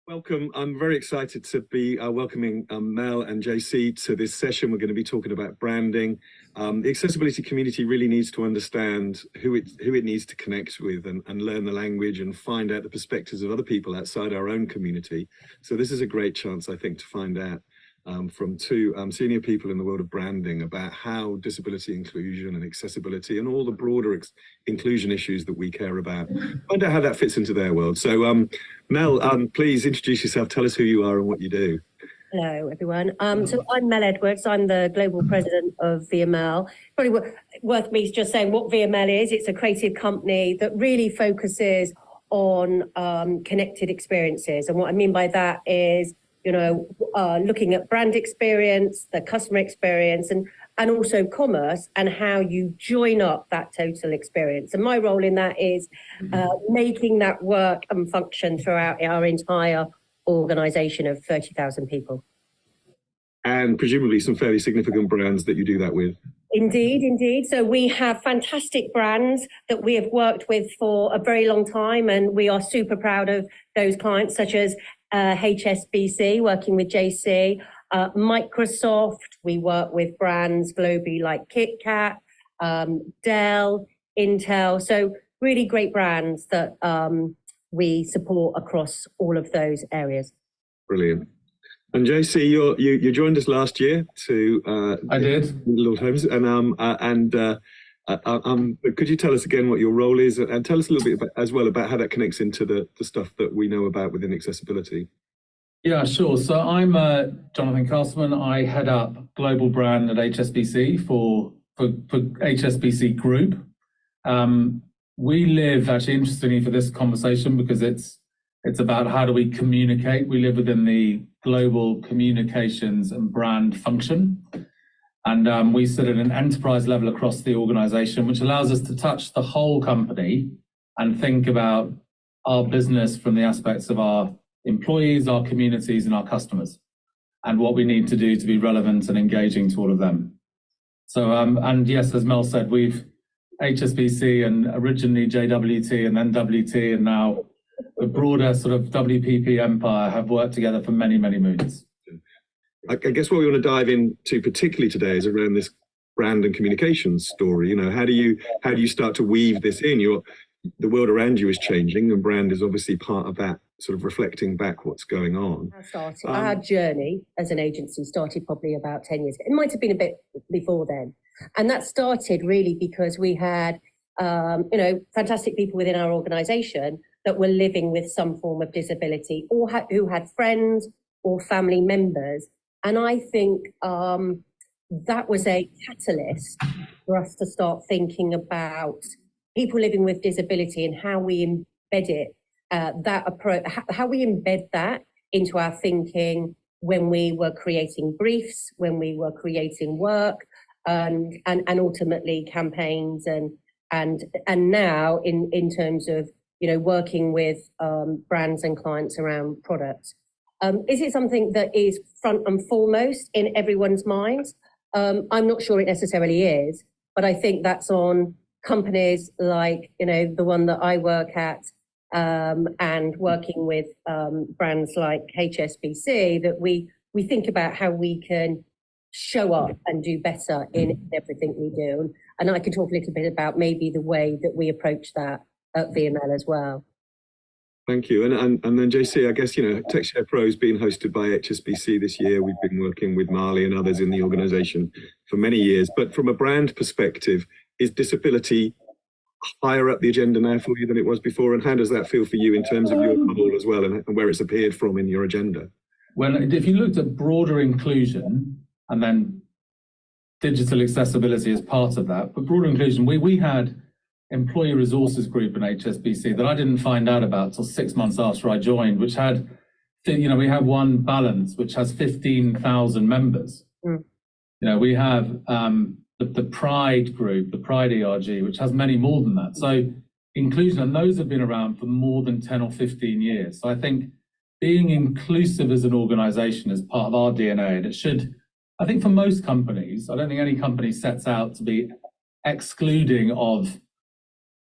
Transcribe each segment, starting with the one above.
Welcome. I'm very excited to be welcoming Mel and JC to this session. We're going to be talking about branding. The accessibility community really needs to understand who it needs to connect with and learn the language and find out the perspectives of other people outside our own community. So this is a great chance, I think, to find out from two senior people in the world of branding about how disability inclusion and accessibility and all the broader inclusion issues that we care about, find out how that fits into their world. So Mel, please introduce yourself, tell us who you are and what you do. Hello, everyone. So I'm Mel Edwards. I'm the global president of VML. Probably worth me just saying what VML is. It's a creative company that really focuses on connected experiences. And what I mean by that is, looking at brand experience, the customer experience, and also commerce and how you join up that total experience. And my role in that is making that work and function throughout our entire organization of 30,000 people. And presumably some fairly significant brands that you do that with. Indeed, indeed. So we have fantastic brands that we have worked with for a very long time, and we are super proud of those clients, such as HSBC, working with JC, Microsoft. We work with brands globally like KitKat, Dell, Intel. So really great brands that we support across all of those areas. Brilliant. And JC, you joined us last year to I did. Lord Holmes, and could you tell us again what your role is, and tell us a little bit about, as well, about how that connects into the stuff that we know about within accessibility? Yeah, sure. So I'm Jonathan Castleman. I head up global brand at HSBC for HSBC Group. We live, actually, interestingly for this conversation, because it's about how do we communicate. We live within the global communications and brand function. And we sit at an enterprise level across the organization, which allows us to touch the whole company and think about our business from the aspects of our employees, our communities, and our customers, and what we need to do to be relevant and engaging to all of them. So, and yes, as Mel said, we've HSBC and originally JWT and then WT, and now the broader sort of WPP empire have worked together for many, many moons. I guess what we want to dive into particularly today is around this brand and communications story. How do you start to weave this in? The world around you is changing, and brand is obviously part of that, sort of reflecting back what's going on. Our journey as an agency started probably about 10 years ago. It might have been a bit before then. And that started really because we had, fantastic people within our organization that were living with some form of disability, or who had friends or family members. And I think that was a catalyst for us to start thinking about people living with disability and how we embed it, that approach, how we embed that into our thinking when we were creating briefs, when we were creating work, and ultimately campaigns, and now in terms of working with brands and clients around products. Is it something that is front and foremost in everyone's minds? I'm not sure it necessarily is, but I think that's on companies like, the one that I work at, and working with brands like HSBC, that we think about how we can show up and do better in everything we do. And I can talk a little bit about maybe the way that we approach that at VML as well. Thank you. And then JC, I guess, TechShare Pro is being hosted by HSBC this year. We've been working with Marley and others in the organization for many years. But from a brand perspective, is disability higher up the agenda now for you than it was before? And how does that feel for you in terms of your role as well, and where it's appeared from in your agenda? Well, if you looked at broader inclusion and then digital accessibility as part of that, but broader inclusion, we had employee resources group in HSBC that I didn't find out about till 6 months after I joined, which had, we have one Balance, which has 15,000 members. We have the Pride group, the Pride ERG, which has many more than that. So inclusion, and those have been around for more than 10 or 15 years. So I think being inclusive as an organization is part of our DNA, and it should, I think for most companies, I don't think any company sets out to be excluding of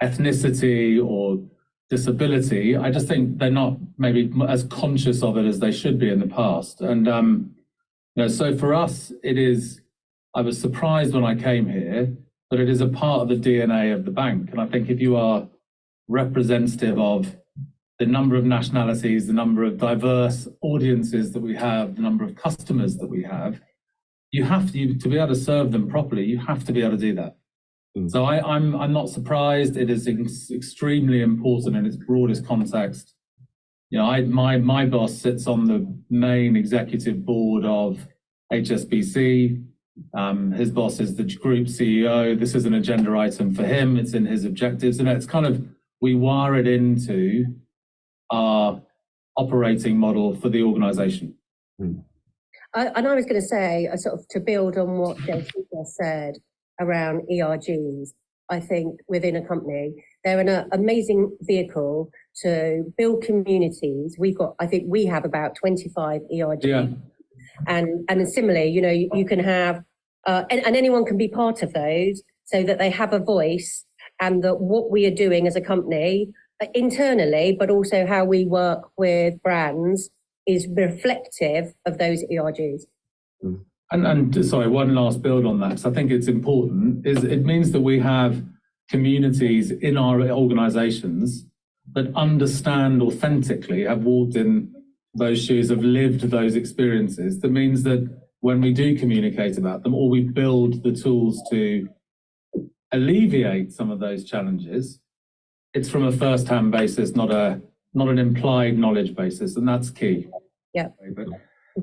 ethnicity or disability, I just think they're not maybe as conscious of it as they should be in the past. And so for us, I was surprised when I came here, but it is a part of the DNA of the bank. And I think if you are representative of the number of nationalities, the number of diverse audiences that we have, the number of customers that we have, you have to be able to serve them properly. You have to be able to do that. So I'm not surprised. It is extremely important in its broadest context. My boss sits on the main executive board of HSBC. His boss is the group CEO. This is an agenda item for him. It's in his objectives, and it's kind of, we wire it into our operating model for the organization. And I was going to say, sort of to build on what JC just said around ERGs, I think within a company, they're an amazing vehicle to build communities. I think we have about 25 ERGs. Yeah. And similarly, you can have, and anyone can be part of those so that they have a voice, and that what we are doing as a company internally, but also how we work with brands, is reflective of those ERGs. And sorry, one last build on that, because I think it's important, is it means that we have communities in our organizations that understand authentically, have walked in those shoes, have lived those experiences. That means that when we do communicate about them, or we build the tools to alleviate some of those challenges, it's from a first-hand basis, not an implied knowledge basis, and that's key. Yeah.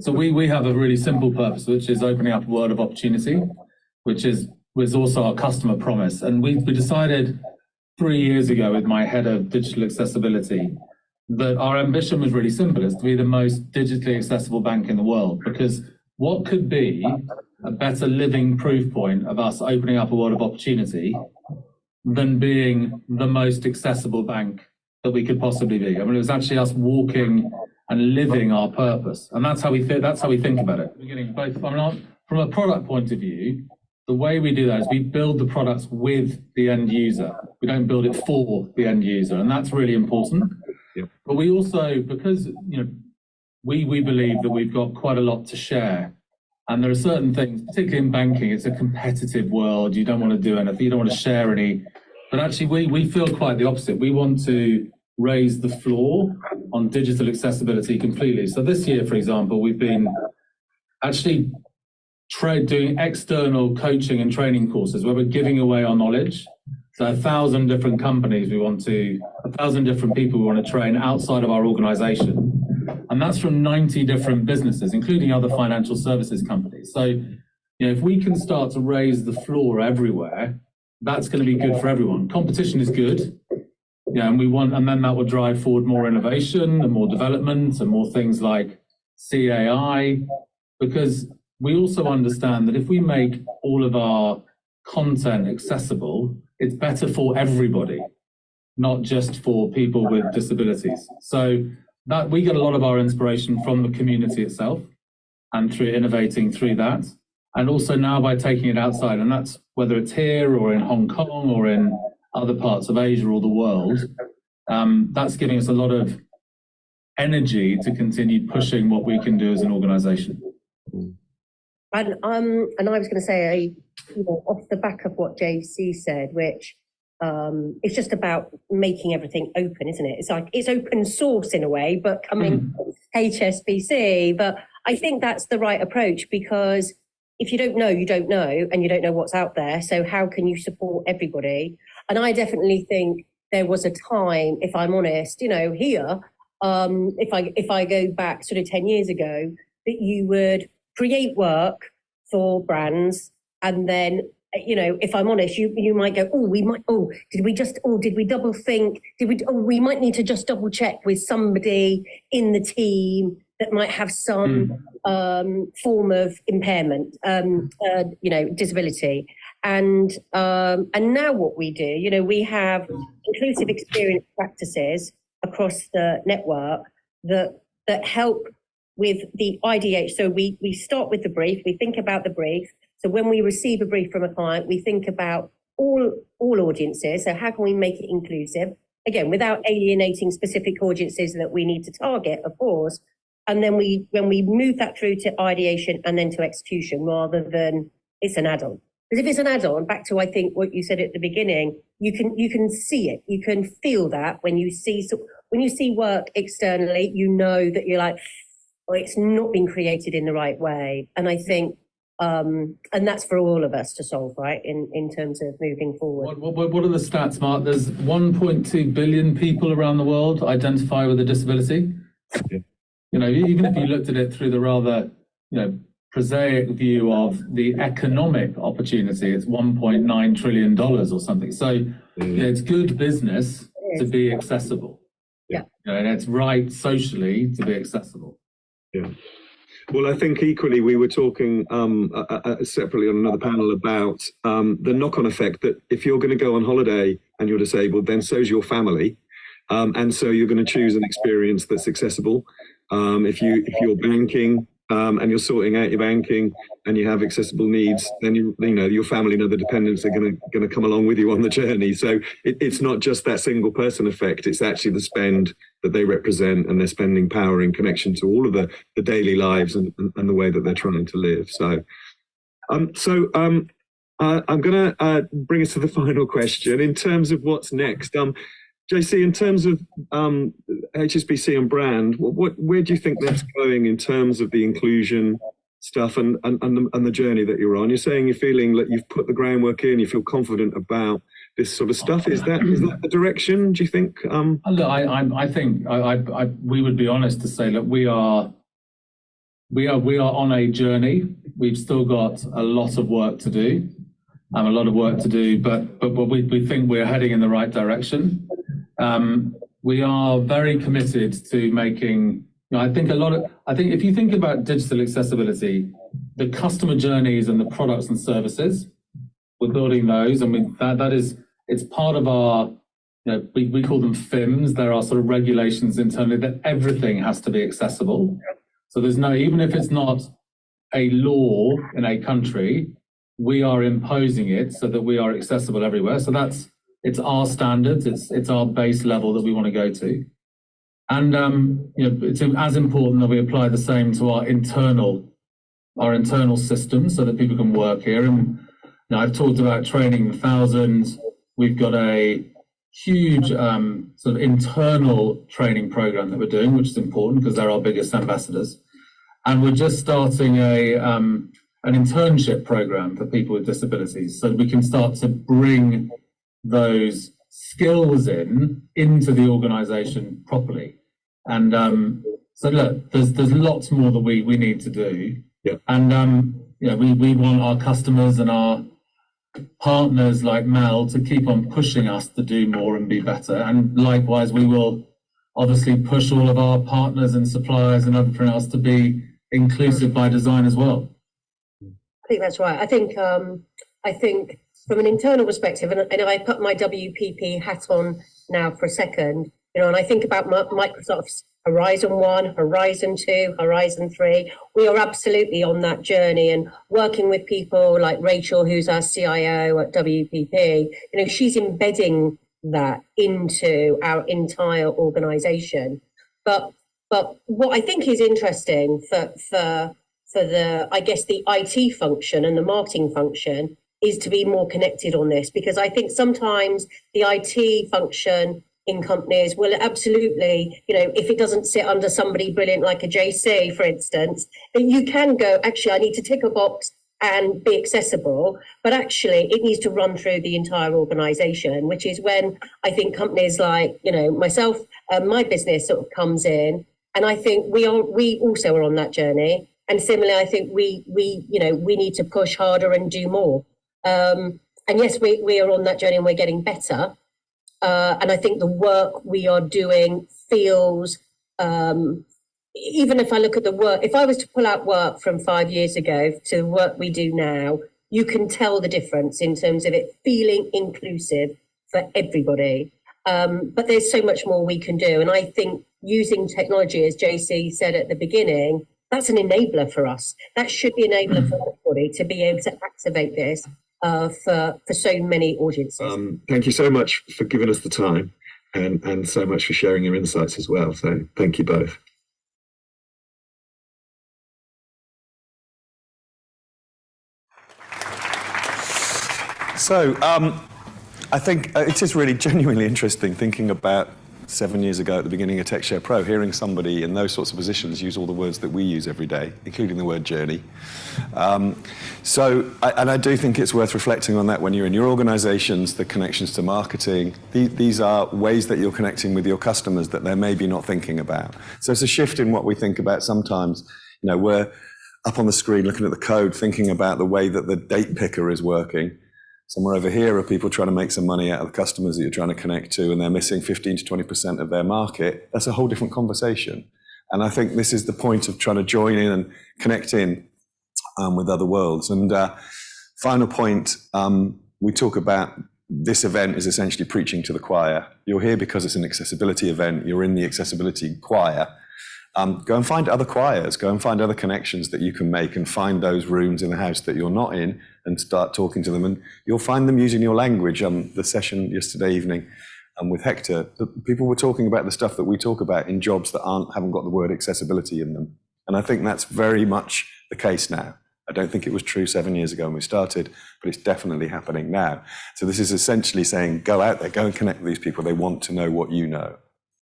So we have a really simple purpose, which is opening up a world of opportunity, which was also our customer promise. And we decided 3 years ago with my head of digital accessibility that our ambition was really simple, is to be the most digitally accessible bank in the world. Because what could be a better living proof point of us opening up a world of opportunity than being the most accessible bank that we could possibly be? I mean, it was actually us walking and living our purpose, and that's how we think about it. We're getting both from a product point of view. The way we do that is we build the products with the end user. We don't build it for the end user, and that's really important. Yep. But we also, because we believe that we've got quite a lot to share, and there are certain things, particularly in banking, it's a competitive world. You don't want to do anything, you don't want to share any. But actually, we feel quite the opposite. We want to raise the floor on digital accessibility completely. So this year, for example, we've been actually doing external coaching and training courses where we're giving away our knowledge. So 1,000 different companies 1,000 different people we want to train outside of our organization. And that's from 90 different businesses, including other financial services companies. So, if we can start to raise the floor everywhere, that's going to be good for everyone. Competition is good. And then that will drive forward more innovation and more development and more things like CAI, because we also understand that if we make all of our content accessible, it's better for everybody, not just for people with disabilities. So that we get a lot of our inspiration from the community itself and through innovating through that. And also now by taking it outside, and that's whether it's here or in Hong Kong or in other parts of Asia or the world, that's giving us a lot of energy to continue pushing what we can do as an organization. And I was going to say, off the back of what JC said, which it's just about making everything open, isn't it? It's like it's open source in a way, but coming from HSBC. But I think that's the right approach, because if you don't know, you don't know, and you don't know what's out there. So how can you support everybody? And I definitely think there was a time, if I'm honest, here, if I go back sort of 10 years ago, that you would create work for brands, and then, if I'm honest, you might go, did we double think? We might need to just double check with somebody in the team that might have some form of impairment, disability. And now what we do, we have inclusive experience practices across the network that help with the IDH. So we start with the brief, we think about the brief. So when we receive a brief from a client, we think about all audiences. So how can we make it inclusive? again, without alienating specific audiences that we need to target, of course. And then when we move that through to ideation and then to execution, rather than it's an add-on. Because if it's an add-on, back to, I think, what you said at the beginning, you can see it, you can feel that when you see work externally, you know that you're like, oh, it's not been created in the right way. And I think, and that's for all of us to solve, right, in terms of moving forward. What are the stats, Mark? There's 1.2 billion people around the world identify with a disability. Yeah. You know, even if you looked at it through the rather, prosaic view of the economic opportunity, it's $1.9 trillion or something. So it's good business to be accessible. Yeah. And it's right socially to be accessible. Yeah. Well, I think equally we were talking separately on another panel about the knock-on effect that if you're going to go on holiday and you're disabled, then so's your family. And so you're going to choose an experience that's accessible. If you're banking and you're sorting out your banking and you have accessible needs, then your family and other dependents are going to come along with you on the journey. So it's not just that single person effect; it's actually the spend that they represent and their spending power in connection to all of the daily lives and the way that they're trying to live. So, I'm going to bring us to the final question in terms of what's next. JC, in terms of HSBC and brand, where do you think that's going in terms of the inclusion stuff and the journey that you're on? You're saying you're feeling that you've put the groundwork in, you feel confident about this sort of stuff. Is that the direction, do you think? Look, I think we would be honest to say that we are on a journey. We've still got a lot of work to do, but we think we're heading in the right direction. We are very committed to making, I think if you think about digital accessibility, the customer journeys and the products and services, we're building those, and it's part of our, we call them FIMs. There are sort of regulations internally that everything has to be accessible. So there's even if it's not a law in a country, we are imposing it so that we are accessible everywhere. So it's our standards, it's our base level that we want to go to. And it's as important that we apply the same to our internal systems so that people can work here. And I've talked about training the thousands. We've got a huge sort of internal training program that we're doing, which is important because they're our biggest ambassadors. And we're just starting an internship program for people with disabilities so that we can start to bring those skills into the organization properly. And so look, there's lots more that we need to do. Yeah. And we want our customers and our partners like Mel to keep on pushing us to do more and be better. And likewise, we will obviously push all of our partners and suppliers and everything else to be inclusive by design as well. I think that's right. I think from an internal perspective, and I put my WPP hat on now for a second, and I think about Microsoft's Horizon 1, Horizon 2, Horizon 3. We are absolutely on that journey and working with people like Rachel, who's our CIO at WPP. She's embedding that into our entire organization. But what I think is interesting for the, I guess, the IT function and the marketing function is to be more connected on this, because I think sometimes the IT function in companies will absolutely, if it doesn't sit under somebody brilliant like a JC, for instance, that you can go, actually, I need to tick a box and be accessible, but actually it needs to run through the entire organization, which is when I think companies like, myself, my business sort of comes in, and I think we also are on that journey. And similarly, I think we need to push harder and do more. And yes, we are on that journey and we're getting better. And I think the work we are doing feels, even if I look at the work, if I was to pull out work from 5 years ago to the work we do now, you can tell the difference in terms of it feeling inclusive for everybody. But there's so much more we can do. And I think using technology, as JC said at the beginning, that's an enabler for us. That should be an enabler for everybody to be able to activate this for so many audiences. Thank you so much for giving us the time. and so much for sharing your insights as well. So thank you both. So I think it is really genuinely interesting thinking about 7 years ago at the beginning of TechShare Pro, hearing somebody in those sorts of positions use all the words that we use every day, including the word journey. And I do think it's worth reflecting on that when you're in your organizations, the connections to marketing. These are ways that you're connecting with your customers that they're maybe not thinking about. So it's a shift in what we think about sometimes. You know, we're up on the screen looking at the code, thinking about the way that the date picker is working. Somewhere over here are people trying to make some money out of the customers that you're trying to connect to, and they're missing 15 to 20% of their market. That's a whole different conversation. And I think this is the point of trying to join in and connect in with other worlds. And final point, we talk about this event is essentially preaching to the choir. You're here because it's an accessibility event. You're in the accessibility choir. Go and find other choirs, go and find other connections that you can make, and find those rooms in the house that you're not in and start talking to them. And you'll find them using your language. The session yesterday evening with Hector, people were talking about the stuff that we talk about in jobs that haven't got the word accessibility in them. And I think that's very much the case now. I don't think it was true 7 years ago when we started, but it's definitely happening now. So this is essentially saying, go out there, go and connect with these people. They want to know what you know.